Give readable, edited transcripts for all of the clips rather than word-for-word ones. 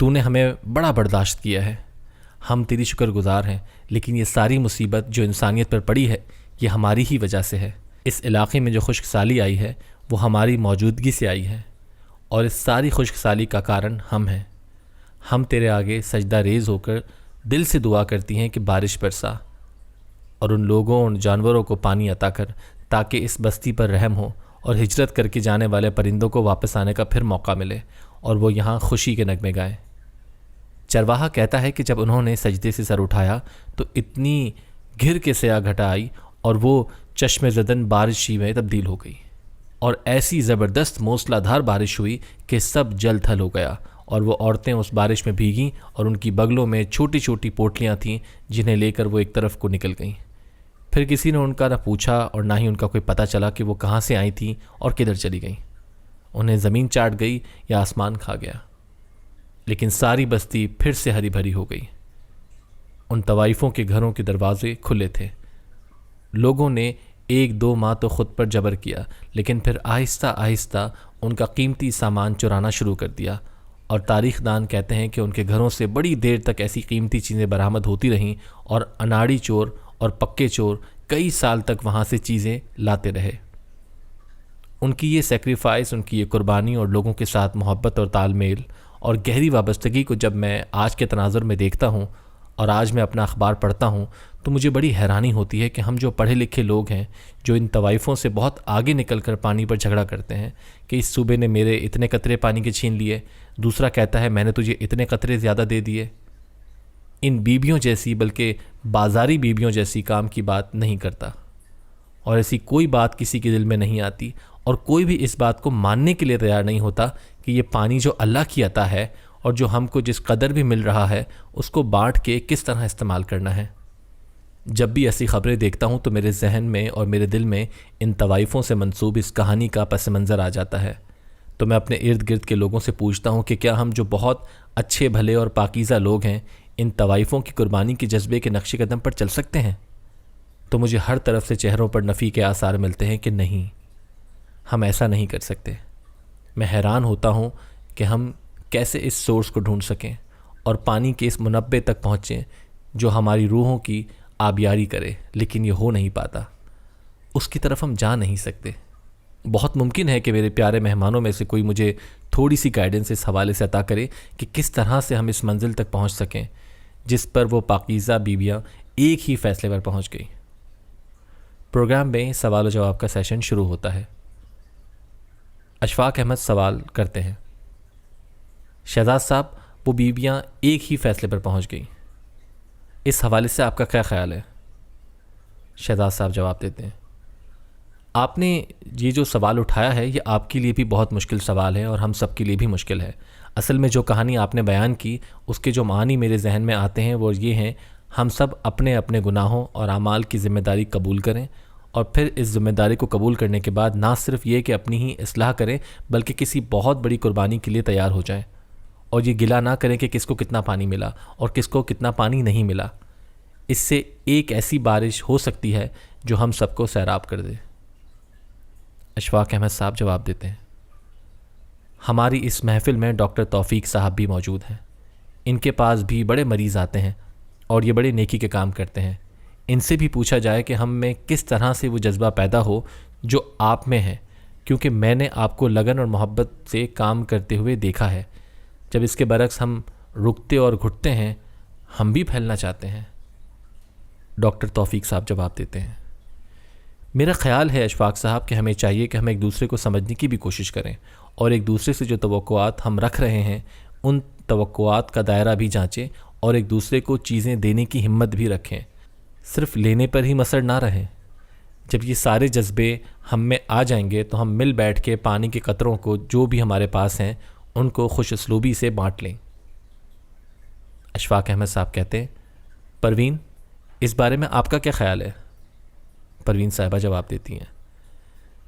تو نے ہمیں بڑا برداشت کیا ہے، ہم تیری شکر گزار ہیں، لیکن یہ ساری مصیبت جو انسانیت پر پڑی ہے یہ ہماری ہی وجہ سے ہے۔ اس علاقے میں جو خشک سالی آئی ہے وہ ہماری موجودگی سے آئی ہے، اور اس ساری خشک سالی کا کارن ہم ہیں۔ ہم تیرے آگے سجدہ ریز ہو کر دل سے دعا کرتی ہیں کہ بارش برسا، اور ان لوگوں اور جانوروں کو پانی عطا کر تاکہ اس بستی پر رحم ہو، اور ہجرت کر کے جانے والے پرندوں کو واپس آنے کا پھر موقع ملے اور وہ یہاں خوشی کے نغمے گائیں۔ چرواہا کہتا ہے کہ جب انہوں نے سجدے سے سر اٹھایا تو اتنی گھر کے سیاہ گھٹا آئی اور وہ چشم زدن بارشی میں تبدیل ہو گئی، اور ایسی زبردست موسلا دھار بارش ہوئی کہ سب جل تھل ہو گیا، اور وہ عورتیں اس بارش میں بھیگیں اور ان کی بغلوں میں چھوٹی چھوٹی پوٹلیاں تھیں جنہیں لے کر وہ ایک طرف کو نکل گئیں۔ پھر کسی نے ان کا نہ پوچھا اور نہ ہی ان کا کوئی پتہ چلا کہ وہ کہاں سے آئی تھیں اور کدھر چلی گئیں۔ انہیں زمین چاٹ گئی یا آسمان کھا گیا، لیکن ساری بستی پھر سے ہری بھری ہو گئی۔ ان طوائفوں کے گھروں کے دروازے کھلے تھے۔ لوگوں نے 1-2 ماہ تو خود پر جبر کیا، لیکن پھر آہستہ آہستہ ان کا قیمتی سامان چرانا شروع کر دیا، اور تاریخ دان کہتے ہیں کہ ان کے گھروں سے بڑی دیر تک ایسی قیمتی چیزیں برآمد ہوتی رہیں، اور اناڑی چور اور پکے چور کئی سال تک وہاں سے چیزیں لاتے رہے۔ ان کی یہ سیکریفائس، ان کی یہ قربانی اور لوگوں کے ساتھ محبت اور تال میل اور گہری وابستگی کو جب میں آج کے تناظر میں دیکھتا ہوں اور آج میں اپنا اخبار پڑھتا ہوں تو مجھے بڑی حیرانی ہوتی ہے کہ ہم جو پڑھے لکھے لوگ ہیں، جو ان طوائفوں سے بہت آگے نکل کر پانی پر جھگڑا کرتے ہیں کہ اس صوبے نے میرے اتنے قطرے پانی کے چھین لیے، دوسرا کہتا ہے میں نے تجھے اتنے قطرے زیادہ دے دیے، ان بیبیوں جیسی بلکہ بازاری بیبیوں جیسی کام کی بات نہیں کرتا، اور ایسی کوئی بات کسی کے دل میں نہیں آتی، اور کوئی بھی اس بات کو ماننے کے لیے تیار نہیں ہوتا کہ یہ پانی جو اللہ کی عطا ہے اور جو ہم کو جس قدر بھی مل رہا ہے اس کو بانٹ کے کس طرح استعمال کرنا ہے۔ جب بھی ایسی خبریں دیکھتا ہوں تو میرے ذہن میں اور میرے دل میں ان طوائفوں سے منسوب اس کہانی کا پس منظر آ جاتا ہے، تو میں اپنے ارد گرد کے لوگوں سے پوچھتا ہوں کہ کیا ہم جو بہت اچھے بھلے اور پاکیزہ لوگ ہیں ان طوائفوں کی قربانی کے جذبے کے نقش قدم پر چل سکتے ہیں؟ تو مجھے ہر طرف سے چہروں پر نفی کے آثار ملتے ہیں کہ نہیں، ہم ایسا نہیں کر سکتے۔ میں حیران ہوتا ہوں کہ ہم کیسے اس سورس کو ڈھونڈ سکیں اور پانی کے اس منبع تک پہنچیں جو ہماری روحوں کی آبیاری کرے، لیکن یہ ہو نہیں پاتا، اس کی طرف ہم جا نہیں سکتے۔ بہت ممکن ہے کہ میرے پیارے مہمانوں میں سے کوئی مجھے تھوڑی سی گائیڈنس اس حوالے سے عطا کرے کہ کس طرح سے ہم اس منزل تک پہنچ سکیں جس پر وہ پاکیزہ بیویاں ایک ہی فیصلے پر پہنچ گئی۔ پروگرام میں سوال و جواب کا سیشن شروع ہوتا ہے۔ اشفاق احمد سوال کرتے ہیں، شہزاد صاحب، وہ بیویاں ایک ہی فیصلے پر پہنچ گئیں، اس حوالے سے آپ کا کیا خیال ہے؟ شہزاد صاحب جواب دیتے ہیں، آپ نے یہ جو سوال اٹھایا ہے یہ آپ کے لیے بھی بہت مشکل سوال ہے اور ہم سب کے لیے بھی مشکل ہے۔ اصل میں جو کہانی آپ نے بیان کی اس کے جو معنی میرے ذہن میں آتے ہیں وہ یہ ہیں، ہم سب اپنے اپنے گناہوں اور اعمال کی ذمہ داری قبول کریں، اور پھر اس ذمہ داری کو قبول کرنے کے بعد نہ صرف یہ کہ اپنی ہی اصلاح کریں بلکہ کسی بہت بڑی قربانی کے لیے تیار ہو جائیں، اور یہ گلہ نہ کریں کہ کس کو کتنا پانی ملا اور کس کو کتنا پانی نہیں ملا۔ اس سے ایک ایسی بارش ہو سکتی ہے جو ہم سب کو سیراب کر دے۔ اشفاق احمد صاحب جواب دیتے ہیں، ہماری اس محفل میں ڈاکٹر توفیق صاحب بھی موجود ہیں، ان کے پاس بھی بڑے مریض آتے ہیں اور یہ بڑے نیکی کے کام کرتے ہیں۔ ان سے بھی پوچھا جائے کہ ہم میں کس طرح سے وہ جذبہ پیدا ہو جو آپ میں ہے، کیونکہ میں نے آپ کو لگن اور محبت سے کام کرتے ہوئے دیکھا ہے۔ جب اس کے برعکس ہم رکتے اور گھٹتے ہیں، ہم بھی پھیلنا چاہتے ہیں۔ ڈاکٹر توفیق صاحب جواب دیتے ہیں، میرا خیال ہے اشفاق صاحب کہ ہمیں چاہیے کہ ہم ایک دوسرے کو سمجھنے کی بھی کوشش کریں، اور ایک دوسرے سے جو توقعات ہم رکھ رہے ہیں ان توقعات کا دائرہ بھی جانچیں، اور ایک دوسرے کو چیزیں دینے کی ہمت بھی رکھیں، صرف لینے پر ہی مسر نہ رہیں۔ جب یہ سارے جذبے ہم میں آ جائیں گے تو ہم مل بیٹھ کے پانی کے قطروں کو جو بھی ہمارے پاس ہیں ان کو خوش اسلوبی سے بانٹ لیں۔ اشفاق احمد صاحب کہتے ہیں، پروین، اس بارے میں آپ کا کیا خیال ہے؟ پروین صاحبہ جواب دیتی ہیں،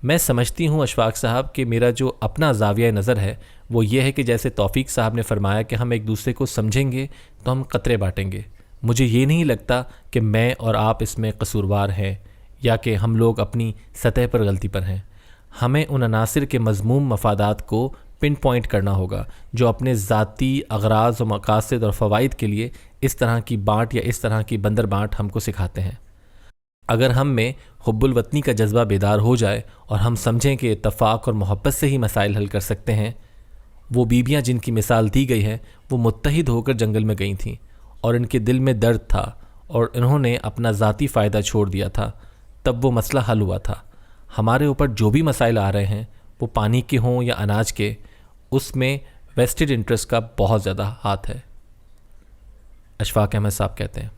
میں سمجھتی ہوں اشفاق صاحب کہ میرا جو اپنا زاویہ نظر ہے وہ یہ ہے کہ جیسے توفیق صاحب نے فرمایا کہ ہم ایک دوسرے کو سمجھیں گے تو ہم قطرے بانٹیں گے۔ مجھے یہ نہیں لگتا کہ میں اور آپ اس میں قصوروار ہیں یا کہ ہم لوگ اپنی سطح پر غلطی پر ہیں۔ ہمیں ان عناصر کے مذموم مفادات کو پن پوائنٹ کرنا ہوگا جو اپنے ذاتی اغراض و مقاصد اور فوائد کے لیے اس طرح کی بانٹ یا اس طرح کی بندر بانٹ ہم کو سکھاتے ہیں۔ اگر ہم میں حب الوطنی کا جذبہ بیدار ہو جائے اور ہم سمجھیں کہ اتفاق اور محبت سے ہی مسائل حل کر سکتے ہیں، وہ بیویاں جن کی مثال دی گئی ہے وہ متحد ہو کر جنگل میں گئی تھیں اور ان کے دل میں درد تھا اور انہوں نے اپنا ذاتی فائدہ چھوڑ دیا تھا، تب وہ مسئلہ حل ہوا تھا۔ ہمارے اوپر جو بھی مسائل آ رہے ہیں وہ پانی کے ہوں یا اناج کے، اس میں ویسٹڈ انٹرسٹ کا بہت زیادہ ہاتھ ہے۔ اشفاق احمد صاحب کہتے ہیں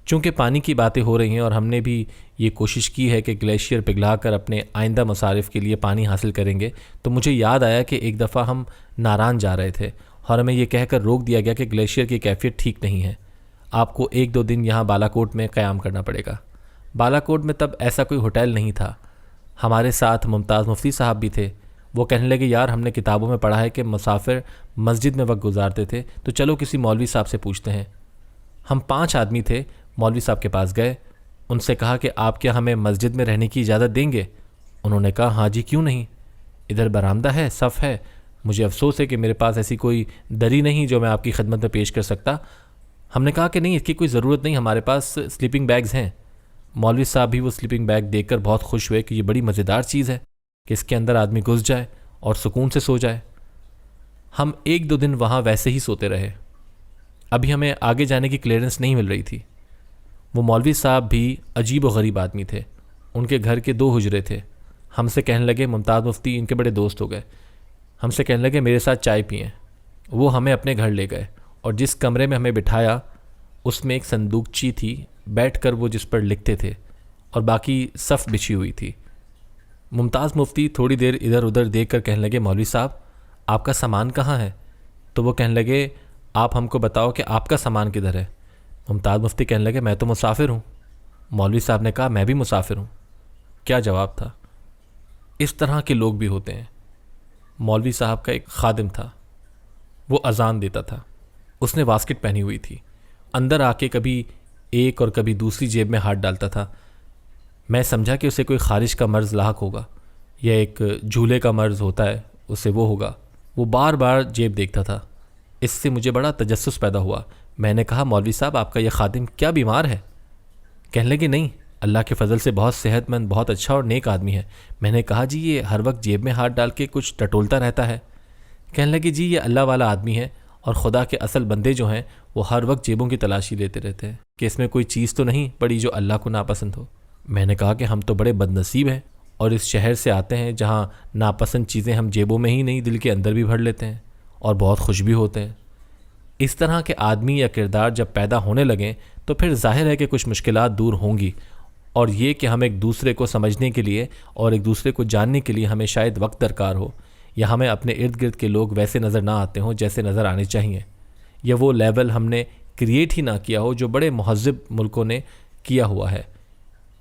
چونکہ پانی کی باتیں ہو رہی ہیں اور ہم نے بھی یہ کوشش کی ہے کہ گلیشیئر پگھلا کر اپنے آئندہ مصارف کے لیے پانی حاصل کریں گے، تو مجھے یاد آیا کہ ایک دفعہ ہم ناران جا رہے تھے اور ہمیں یہ کہہ کر روک دیا گیا کہ گلیشیئر کی کیفیت ٹھیک نہیں ہے، آپ کو 1-2 دن یہاں بالا کوٹ میں قیام کرنا پڑے گا۔ بالا کوٹ میں تب ایسا کوئی ہوٹل نہیں تھا۔ ہمارے ساتھ ممتاز مفتی صاحب بھی تھے۔ وہ کہنے لگے یار ہم نے کتابوں میں پڑھا ہے کہ مسافر مسجد میں وقت گزارتے تھے، تو چلو کسی مولوی صاحب سے پوچھتے ہیں۔ ہم 5 آدمی تھے، مولوی صاحب کے پاس گئے، ان سے کہا کہ آپ کیا ہمیں مسجد میں رہنے کی اجازت دیں گے؟ انہوں نے کہا ہاں جی کیوں نہیں، ادھر برآمدہ ہے، صف ہے، مجھے افسوس ہے کہ میرے پاس ایسی کوئی دری نہیں جو میں آپ کی خدمت میں پیش کر سکتا۔ ہم نے کہا کہ نہیں اس کی کوئی ضرورت نہیں، ہمارے پاس سلیپنگ بیگز ہیں۔ مولوی صاحب بھی وہ سلیپنگ بیگ دیکھ کر بہت خوش ہوئے کہ یہ بڑی مزیدار چیز ہے کہ اس کے اندر آدمی گھس جائے اور سکون سے سو جائے۔ ہم 1-2 دن وہاں ویسے ہی سوتے رہے۔ ابھی ہمیں آگے جانے کی کلیئرنس نہیں مل رہی تھی۔ وہ مولوی صاحب بھی عجیب و غریب آدمی تھے، ان کے گھر کے 2 حجرے تھے۔ ہم سے کہنے لگے، ممتاز مفتی ان کے بڑے دوست ہو گئے، ہم سے کہنے لگے میرے ساتھ چائے پئیں۔ وہ ہمیں اپنے گھر لے گئے اور جس کمرے میں ہمیں بٹھایا اس میں ایک صندوقچی تھی، بیٹھ کر وہ جس پر لکھتے تھے اور باقی صف بچھی ہوئی تھی۔ ممتاز مفتی تھوڑی دیر ادھر ادھر دیکھ کر کہنے لگے مولوی صاحب آپ کا سامان کہاں ہے؟ تو وہ کہنے لگے آپ ہم کو بتاؤ کہ آپ کا سامان کدھر ہے؟ ممتاز مفتی کہنے لگے میں تو مسافر ہوں۔ مولوی صاحب نے کہا میں بھی مسافر ہوں۔ کیا جواب تھا؟ اس طرح کے لوگ بھی ہوتے ہیں۔ مولوی صاحب کا ایک خادم تھا، وہ اذان دیتا تھا، اس نے واسکٹ پہنی ہوئی تھی، اندر آ کے کبھی ایک اور کبھی دوسری جیب میں ہاتھ ڈالتا تھا۔ میں سمجھا کہ اسے کوئی خارج کا مرض لاحق ہوگا یا ایک جھولے کا مرض ہوتا ہے اسے وہ ہوگا۔ وہ بار بار جیب دیکھتا تھا، اس سے مجھے بڑا تجسس پیدا ہوا۔ میں نے کہا مولوی صاحب آپ کا یہ خادم کیا بیمار ہے؟ کہنے لگے نہیں، اللہ کے فضل سے بہت صحت مند، بہت اچھا اور نیک آدمی ہے۔ میں نے کہا جی یہ ہر وقت جیب میں ہاتھ ڈال کے کچھ ٹٹولتا رہتا ہے؟ کہنے لگے جی یہ اللہ والا آدمی ہے اور خدا کے اصل بندے جو ہیں وہ ہر وقت جیبوں کی تلاشی لیتے رہتے ہیں کہ اس میں کوئی چیز تو نہیں پڑی جو اللہ کو ناپسند ہو۔ میں نے کہا کہ ہم تو بڑے بد نصیب ہیں اور اس شہر سے آتے ہیں جہاں ناپسند چیزیں ہم جیبوں میں ہی نہیں دل کے اندر بھی بھر لیتے ہیں اور بہت خوش بھی ہوتے ہیں۔ اس طرح کے آدمی یا کردار جب پیدا ہونے لگیں تو پھر ظاہر ہے کہ کچھ مشکلات دور ہوں گی، اور یہ کہ ہم ایک دوسرے کو سمجھنے کے لیے اور ایک دوسرے کو جاننے کے لیے ہمیں شاید وقت درکار ہو، یا ہمیں اپنے ارد گرد کے لوگ ویسے نظر نہ آتے ہوں جیسے نظر آنے چاہیے، یا وہ لیول ہم نے کریٹ ہی نہ کیا ہو جو بڑے مہذب ملکوں نے کیا ہوا ہے،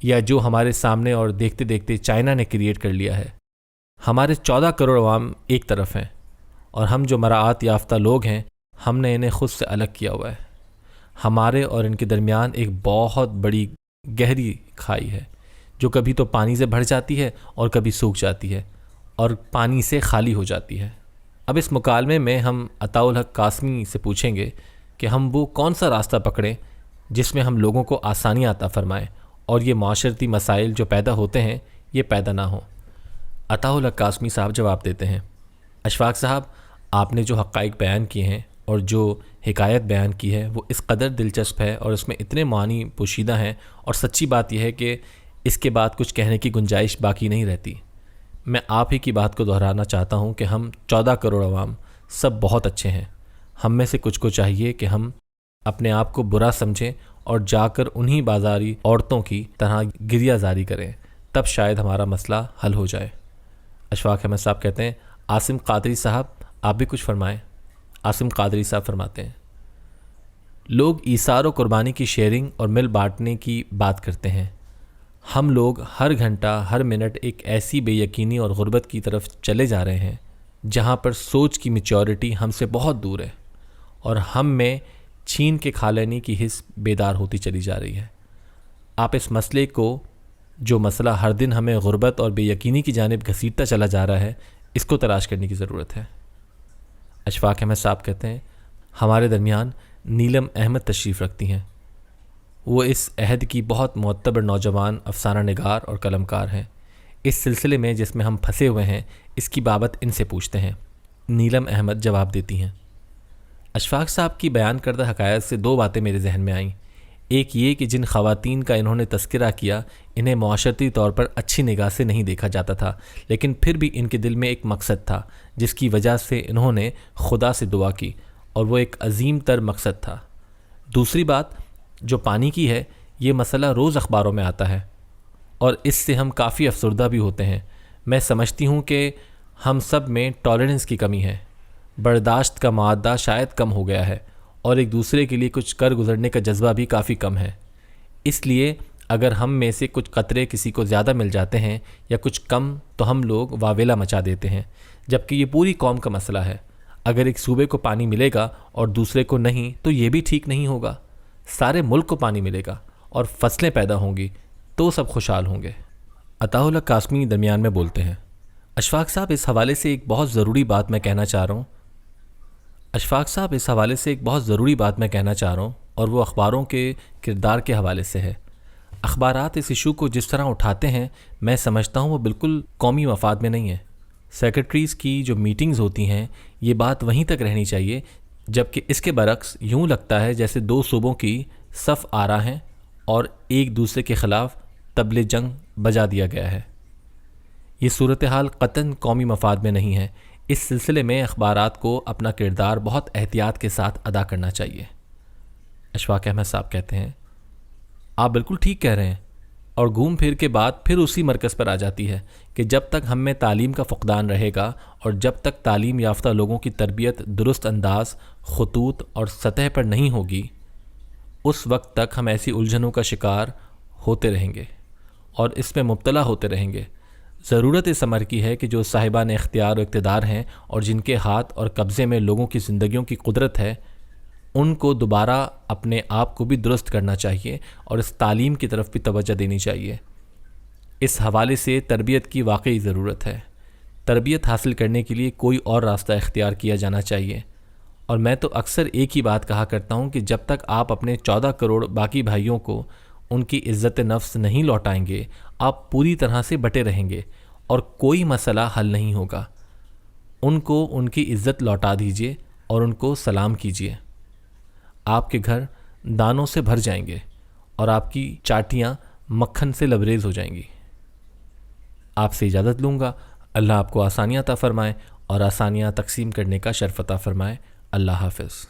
یا جو ہمارے سامنے اور دیکھتے دیکھتے چائنا نے کریٹ کر لیا ہے۔ ہمارے 14 کروڑ عوام ایک طرف ہیں اور ہم جو مراعات یافتہ لوگ ہیں ہم نے انہیں خود سے الگ کیا ہوا ہے۔ ہمارے اور ان کے درمیان ایک بہت بڑی گہری کھائی ہے جو کبھی تو پانی سے بھر جاتی ہے اور کبھی سوکھ جاتی ہے اور پانی سے خالی ہو جاتی ہے۔ اب اس مکالمے میں ہم عطاء الحق قاسمی سے پوچھیں گے کہ ہم وہ کون سا راستہ پکڑیں جس میں ہم لوگوں کو آسانیاں عطا فرمائیں اور یہ معاشرتی مسائل جو پیدا ہوتے ہیں یہ پیدا نہ ہوں۔ عطاء الحق قاسمی صاحب جواب دیتے ہیں، اشفاق صاحب آپ نے جو حقائق بیان کیے ہیں اور جو حکایت بیان کی ہے وہ اس قدر دلچسپ ہے اور اس میں اتنے معنی پوشیدہ ہیں، اور سچی بات یہ ہے کہ اس کے بعد کچھ کہنے کی گنجائش باقی نہیں رہتی۔ میں آپ ہی کی بات کو دہرانا چاہتا ہوں کہ ہم 14 کروڑ عوام سب بہت اچھے ہیں۔ ہم میں سے کچھ کو چاہیے کہ ہم اپنے آپ کو برا سمجھیں اور جا کر انہی بازاری عورتوں کی طرح گریہ زاری کریں، تب شاید ہمارا مسئلہ حل ہو جائے۔ اشفاق احمد صاحب کہتے ہیں عاصم قادری صاحب آپ بھی کچھ فرمائیں۔ عاصم قادری صاحب فرماتے ہیں لوگ ایثار و قربانی کی شیئرنگ اور مل بانٹنے کی بات کرتے ہیں، ہم لوگ ہر گھنٹہ ہر منٹ ایک ایسی بے یقینی اور غربت کی طرف چلے جا رہے ہیں جہاں پر سوچ کی میچورٹی ہم سے بہت دور ہے اور ہم میں چھین کے کھا لینے کی حس بیدار ہوتی چلی جا رہی ہے۔ آپ اس مسئلے کو، جو مسئلہ ہر دن ہمیں غربت اور بے یقینی کی جانب گھسیٹتا چلا جا رہا ہے، اس کو تلاش کرنے کی ضرورت ہے۔ اشفاق احمد صاحب کہتے ہیں ہمارے درمیان نیلم احمد تشریف رکھتی ہیں۔ وہ اس عہد کی بہت معتبر نوجوان افسانہ نگار اور قلمکار ہیں۔ اس سلسلے میں جس میں ہم پھنسے ہوئے ہیں اس کی بابت ان سے پوچھتے ہیں۔ نیلم احمد جواب دیتی ہیں، اشفاق صاحب کی بیان کردہ حکایت سے دو باتیں میرے ذہن میں آئیں۔ ایک یہ کہ جن خواتین کا انہوں نے تذکرہ کیا انہیں معاشرتی طور پر اچھی نگاہ سے نہیں دیکھا جاتا تھا، لیکن پھر بھی ان کے دل میں ایک مقصد تھا جس کی وجہ سے انہوں نے خدا سے دعا کی، اور وہ ایک عظیم تر مقصد تھا۔ دوسری بات جو پانی کی ہے، یہ مسئلہ روز اخباروں میں آتا ہے اور اس سے ہم کافی افسردہ بھی ہوتے ہیں۔ میں سمجھتی ہوں کہ ہم سب میں ٹالرنس کی کمی ہے، برداشت کا معدہ شاید کم ہو گیا ہے، اور ایک دوسرے کے لیے کچھ کر گزرنے کا جذبہ بھی کافی کم ہے۔ اس لیے اگر ہم میں سے کچھ قطرے کسی کو زیادہ مل جاتے ہیں یا کچھ کم تو ہم لوگ واویلا مچا دیتے ہیں، جبکہ یہ پوری قوم کا مسئلہ ہے۔ اگر ایک صوبے کو پانی ملے گا اور دوسرے کو نہیں تو یہ بھی ٹھیک نہیں ہوگا۔ سارے ملک کو پانی ملے گا اور فصلیں پیدا ہوں گی تو سب خوشحال ہوں گے۔ عطا اللہ قاسمی درمیان میں بولتے ہیں، اشفاق صاحب اس حوالے سے ایک بہت ضروری بات میں کہنا چاہ رہا ہوں اور وہ اخباروں کے کردار کے حوالے سے ہے۔ اخبارات اس ایشو کو جس طرح اٹھاتے ہیں میں سمجھتا ہوں وہ بالکل قومی مفاد میں نہیں ہے۔ سیکرٹریز کی جو میٹنگز ہوتی ہیں یہ بات وہیں تک رہنی چاہیے، جبکہ اس کے برعکس یوں لگتا ہے جیسے دو صوبوں کی صف آرا ہیں اور ایک دوسرے کے خلاف طبل جنگ بجا دیا گیا ہے۔ یہ صورتحال قطعاً قومی مفاد میں نہیں ہے۔ اس سلسلے میں اخبارات کو اپنا کردار بہت احتیاط کے ساتھ ادا کرنا چاہیے۔ اشفاق احمد صاحب کہتے ہیں، آپ بالکل ٹھیک کہہ رہے ہیں، اور گھوم پھر کے بات پھر اسی مرکز پر آ جاتی ہے کہ جب تک ہم میں تعلیم کا فقدان رہے گا اور جب تک تعلیم یافتہ لوگوں کی تربیت درست انداز، خطوط اور سطح پر نہیں ہوگی، اس وقت تک ہم ایسی الجھنوں کا شکار ہوتے رہیں گے اور اس میں مبتلا ہوتے رہیں گے۔ ضرورت اس امر کی ہے کہ جو صاحبان اختیار و اقتدار ہیں اور جن کے ہاتھ اور قبضے میں لوگوں کی زندگیوں کی قدرت ہے، ان کو دوبارہ اپنے آپ کو بھی درست کرنا چاہیے اور اس تعلیم کی طرف بھی توجہ دینی چاہیے۔ اس حوالے سے تربیت کی واقعی ضرورت ہے۔ تربیت حاصل کرنے کے لیے کوئی اور راستہ اختیار کیا جانا چاہیے، اور میں تو اکثر ایک ہی بات کہا کرتا ہوں کہ جب تک آپ اپنے 14 کروڑ باقی بھائیوں کو ان کی عزت نفس نہیں لوٹائیں گے آپ پوری طرح سے بٹے رہیں گے اور کوئی مسئلہ حل نہیں ہوگا۔ ان کو ان کی عزت لوٹا دیجیے اور ان کو سلام کیجیے۔ آپ کے گھر دانوں سے بھر جائیں گے اور آپ کی چاٹیاں مکھن سے لبریز ہو جائیں گی۔ آپ سے اجازت لوں گا۔ اللہ آپ کو آسانیاں عطا فرمائے اور آسانیاں تقسیم کرنے کا شرف عطا فرمائے۔ اللہ حافظ۔